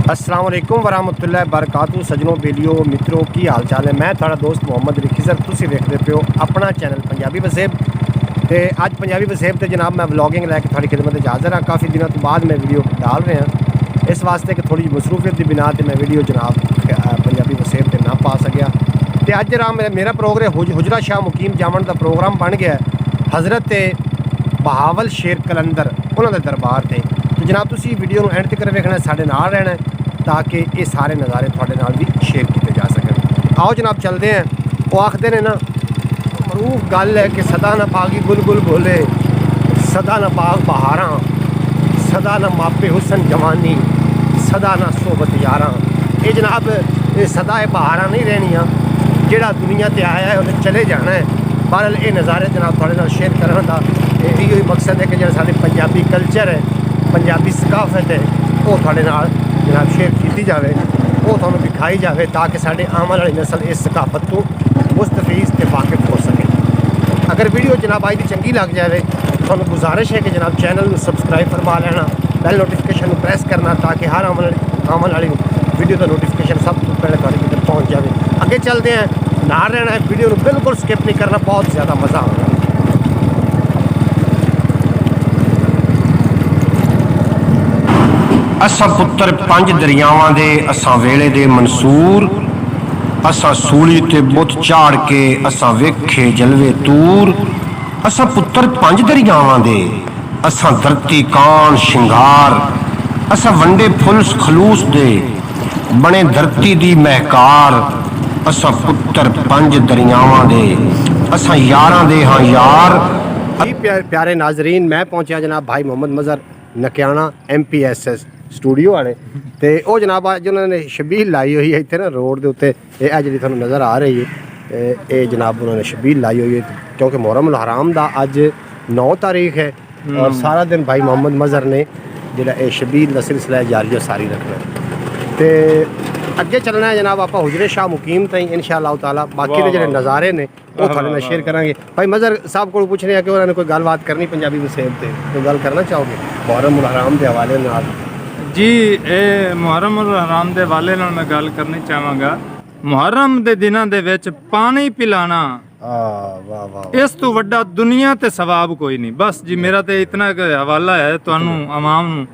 अस्सलाम वालेकुम वरहमतुल्लाहि बरकातहू सजनों बेलियो मित्रों की हाल चाल है। मैं थोड़ा दोस्त मोहम्मद रिखिजर तुसी देखते पे हो अपना चैनल पंजाबी वसेब ते अज पंजाबी वसेब ते जनाब मैं व्लॉगिंग लैके थोड़ी खिदमत हाज़र हाँ। काफ़ी दिनों तो बाद मैं वीडियो डाल रहे हैं इस वास्ते कि थोड़ी मसरूफियत की बिना ते मैं वीडियो जनाब पंजाबी वसेब ते ना पा सकिया। तो अज जनाब मेरा प्रोग्राम हुजरा शाह मुकीम जावन का प्रोग्राम बन गया हज़रत बहावल शेर कलंदर उन्होंने दरबार से। तो जनाब तुसी वीडियो को एंड तक वेखना साढ़े नाल रहना ताकि ये सारे नज़ारे थोड़े नाल भी शेयर किए जा सकें। आओ जनाब चलते हैं। वो आखते ने ना मरूफ गल है कि सदा न पागी बुलबुल बोले सदा न पाग बहारां सदा न मापे हुसन जवानी सदा न सोबत यारां। ये जनाब सदा बहारां नहीं रहनियाँ जेड़ा दुनिया ते आया है उन्हें चले जाना है। बहरहाल ये नज़ारे जनाब थोड़े नाल शेयर करने का यही मकसद है कि जो साढ़े पंजाबी कल्चर है पंजाबी सकाफत है वो थोड़े नाल जनाब शेयर की जाए वो थोड़ा दिखाई जाए ताकि साढ़े आने वाली नस्ल इस सकाफत को मुस्तफीज़ ते वाकिफ हो सके। अगर वीडियो जनाब आज की चंगी लग जाए तो गुजारिश है कि जनाब चैनल को सबसक्राइब फरमा लेना बेल नोटिफिकेशन प्रेस करना ताकि हर आने वाली वीडियो का नोटिफिकेशन सब तो पहले थोड़ी तक पहुँच जाए। अगे चलते हैं ना रहना है वीडियो को बिल्कुल स्किप नहीं करना बहुत ज़्यादा मज़ा आएगा। असा पुत्र पंज दरियावां दे असा वेले दे मंसूर असा सूली ते बुत चाड़ के असा वेखे जलवे तूर। असा पुत्र पंज दरियावां दे असा धरती कान शिंगार असा वंडे फुल खलूस दे बने धरती दी महकार। असा पुत्र पंज दरियावां दे असा यारां दे हाँ यार। प्यारे नाजरीन मैं पहुंचा जनाब भाई मोहम्मद मज़हर नकियाना MPSS स्टूडियो वाले तो वो जनाब अज उन्होंने छबील लाई हुई है इतने ना रोड के उत्ते जी थोड़ा नज़र आ रही है ये जनाब उन्होंने छबील लाई हुई है क्योंकि मुहर्रम उल हराम का अज 9 तारीख है और सारा दिन भाई मोहम्मद मज़हर ने जो छबील का सिलसिला जारी सारी रखना तो अगे चलना है जनाब आप हुजरे शाह मुकीम तई इंशाअल्लाह ताला बाकी के जो नज़ारे ने वो थोड़े नाल शेयर करांगे। भाई मज़हर साहब को पूछने हैं कि उन्होंने कोई गलबात करनी पंजाबी वसेब से कोई गल करना चाहोगे मुहर्रम उल हराम के हवाले नाल? जी ये मुहर्रम उल हराम के हवाले नाल मैं गल करनी चाहांगा। मुहर्रम के दिनों दे विच पानी पिलाना इस तो वड्डा दुनिया ते सवाब कोई नहीं। बस जी मेरा तो इतना हवाला है तुहानू आवाम नू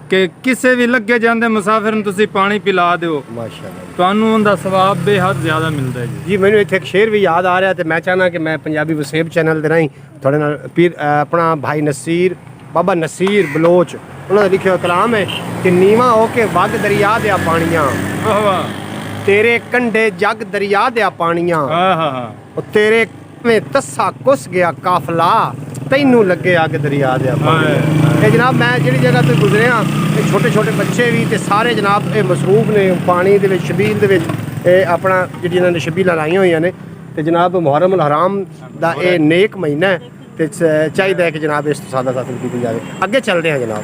कि किसी भी लगे जाते मुसाफिर तुसी पानी पिला दो माशाअल्लाह तुहानू उनका सवाब बेहद ज़्यादा मिलता है जी। मैंने इत्थे एक शेर भी याद आ रहा तो मैं चाहना कि मैं पंजाबी वसेब चैनल दे राहीं थोड़े नाल पीर अपना भाई नसीर बाबा नसीर बलोच उन्होंने लिखे हुआ कलाम है कि नीवा हो के वग दरिया दिया पानियां तेरे कंढे जग दरिया दिया पानियां तेरे में तस्सा कुस गया काफला तैनू लगे अग दरिया दिया पानियां। जनाब मैं जी जगह तो गुजरे हाँ छोटे छोटे बच्चे भी तो सारे जनाब ये मसरूफ ने पानी के छबील के अपना जी इन्होंने छबील लाई हुई ने तो जनाब मुहर्रम उल हराम का ये नेक महीना है तो चाहिए कि जनाब इस सादा हासिल की जाए। अगे चलते हैं जनाब।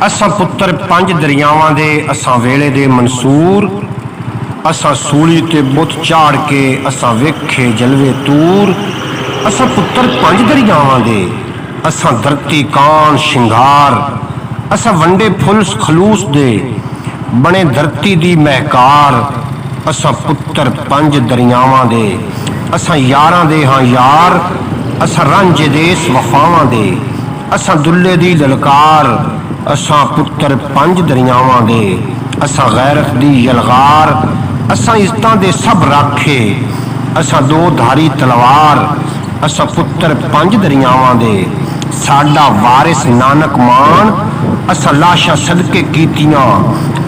असा पुत्र पंज दरियावां दे असा वेले दे मंसूर असा सूली ते बुत चाड़ के असा वेखे जलवे तूर। असा पुत्र पंज दरियावां दे असा धरती कान शिंगार असा वंडे फुल खलूस दे बने धरती दी महकार। असा पुत्र पंज दरियावां दे असा यारां दे हाँ यार असा रांझे देस वफावां दे असा दुल्ले दी ललकार। असा पुत्र पंज दरियावां दे असा गैरत दी यलगार असा इज्जतां दे सब राखे असा दो धारी तलवार। असा पुत्र पंज दरियावां दे साडा वारिस नानक मान असा लाशा सदके कीतियां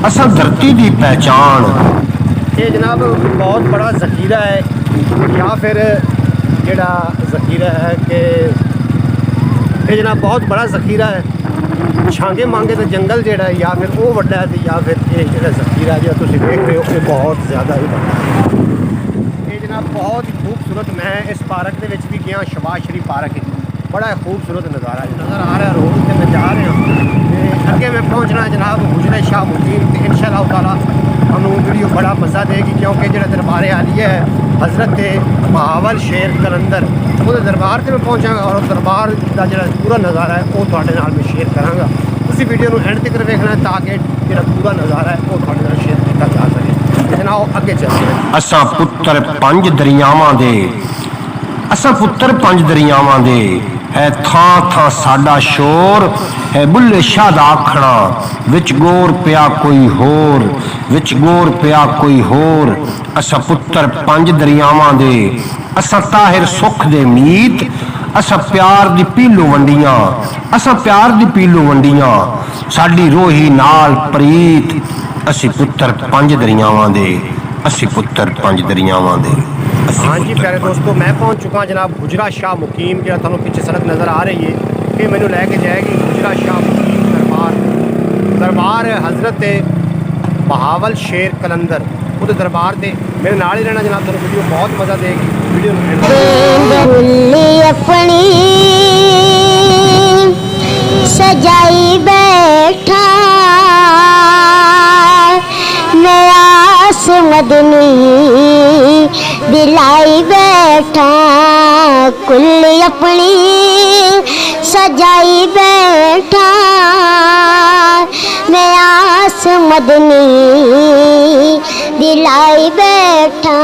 असा धरती दी पहचान। ये जनाब बहुत बड़ा ज़खीरा है या फिर जेड़ा ज़खीरा है कि ये जनाब बहुत बड़ा ज़खीरा है छांगे मांगे तो जंगल जेड़ा है या फिर वो वड्डा है या फिर ये जो ज़खीरा जो तुम देख रहे हो ये बहुत ज़्यादा ही बड़ा है। ये जनाब बहुत ही खूबसूरत मैं इस पार्क के भी गया शबाज शरीफ पार्क बड़ा खूबसूरत नज़ारा नज़र आ रहा है रोड से मैं जा रहा हूँ अगे मैं पहुँचना जनाब हुजरे शाह मुकीम इंशाअल्लाह ताला हम वीडियो बड़ा मज़ा देगी क्योंकि जो दरबार आलिया है हज़रत बहावल शेर कलंदर वो दरबार से मैं पहुँचा और दरबार का जो पूरा नज़ारा है वो थोड़े नाल मैं शेयर कराँगा। तुसीं ਵੀਡੀਓ ਨੂੰ ਐਂਡ ਤੱਕ ਵੇਖਣਾ ਤਾਂ ਕਿ ਜਿਹੜਾ ਪੂਰਾ ਨਜ਼ਾਰਾ ਹੈ ਉਹ ਤੁਹਾਡੇ ਨਾਲ ਸ਼ੇਅਰ ਕੀਤਾ ਜਾ ਸਕੇ। ਜਨਾਬ ਅੱਗੇ ਚੱਲਦੇ ਹਾਂ। ਅਸਾਂ ਪੁੱਤਰ ਪੰਜ ਦਰਿਆਵਾਂ ਦੇ, ਅਸਾਂ ਪੁੱਤਰ ਪੰਜ ਦਰਿਆਵਾਂ ਦੇ, ਹੈ ਥਾਂ ਥਾਂ ਸਾਡਾ ਸ਼ੋਰ, ਹੈ ਬੁੱਲੇ ਸ਼ਾਹ ਦਾ ਆਖਣਾ, ਵਿੱਚ ਗੌਰ ਪਿਆ ਕੋਈ ਹੋਰ, ਵਿੱਚ ਗੌਰ ਪਿਆ ਕੋਈ ਹੋਰ। ਅਸਾਂ ਪੁੱਤਰ ਪੰਜ ਦਰਿਆਵਾਂ ਦੇ, ਅਸਾਂ ਤਾਹਿਰ ਸੁੱਖ ਦੇ ਮੀਤ, ਅਸਾਂ ਪਿਆਰ ਦੀ ਪੀਲੋ ਵੰਡੀਆਂ, ਅਸਾਂ ਪਿਆਰ ਦੀ ਪੀਲੋ ਵੰਡੀਆਂ, ਸਾਡੀ ਰੋਹੀ ਨਾਲ ਪ੍ਰੀਤ। ਅਸੀਂ ਪੁੱਤਰ ਪੰਜ ਦਰਿਆਵਾਂ ਦੇ, ਅਸੀਂ ਪੁੱਤਰ ਪੰਜ ਦਰਿਆਵਾਂ ਦੇ। हाँ जी प्यारे दोस्तों, मैं पहुंच चुका जनाब गुजरा शाह मुकीम जो तुहानू पीछे सड़क नज़र आ रही है, ये मैनू लैके जाएगी गुजरा शाह मुकीम दरबार, दरबार हज़रत बहावल शेर कलंदर वो दरबार से मेरे नाल ही रहना जनाब, तुहानू वीडियो बहुत मज़ा देगी। वीडियो अपनी सजाई बैठा नयास मदनी दिलाई बैठा, कुल अपनी सजाई बैठा नयास मदनी दिलाई बैठा।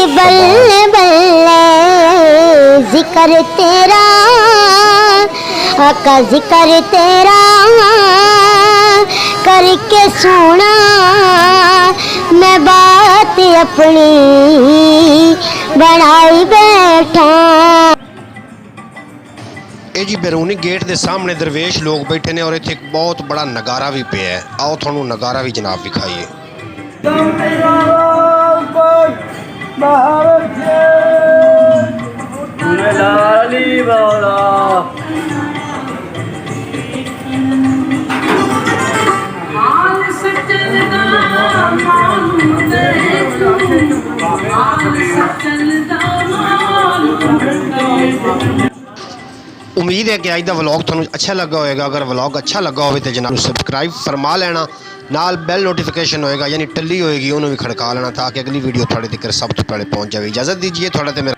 बल्ले बल्ले जिक्र तेरा आका, जिक्र तेरा करके सुना मैं बात अपनी बनाई बैठा। ਇਹ ਜੀ ਬੈਰੂਨੀ ਗੇਟ ਦੇ ਸਾਹਮਣੇ ਦਰਵੇਸ਼ ਲੋਕ ਬੈਠੇ ਨੇ ਔਰ ਇੱਥੇ ਇੱਕ ਬਹੁਤ ਬੜਾ ਨਗਾਰਾ ਵੀ ਪਿਆ ਹੈ। ਆਓ ਤੁਹਾਨੂੰ ਨਗਾਰਾ ਵੀ ਜਨਾਬ ਵਿਖਾਈਏ। लाली बाला उम्मीद है कि अज का व्लॉग तुहानू अच्छा लगा होएगा। अगर व्लॉग अच्छा लगा हो तो जनाब सबसक्राइब फरमा लेना, नाल बैल नोटिफिकेशन होएगा यानी टल्ली होएगी उन्होंने भी खड़का लेना ताकि अगली वीडियो थोड़े तक सब तो पहले पहुँच जाए। इजाज़त दीजिए, थोड़ा तो मेरा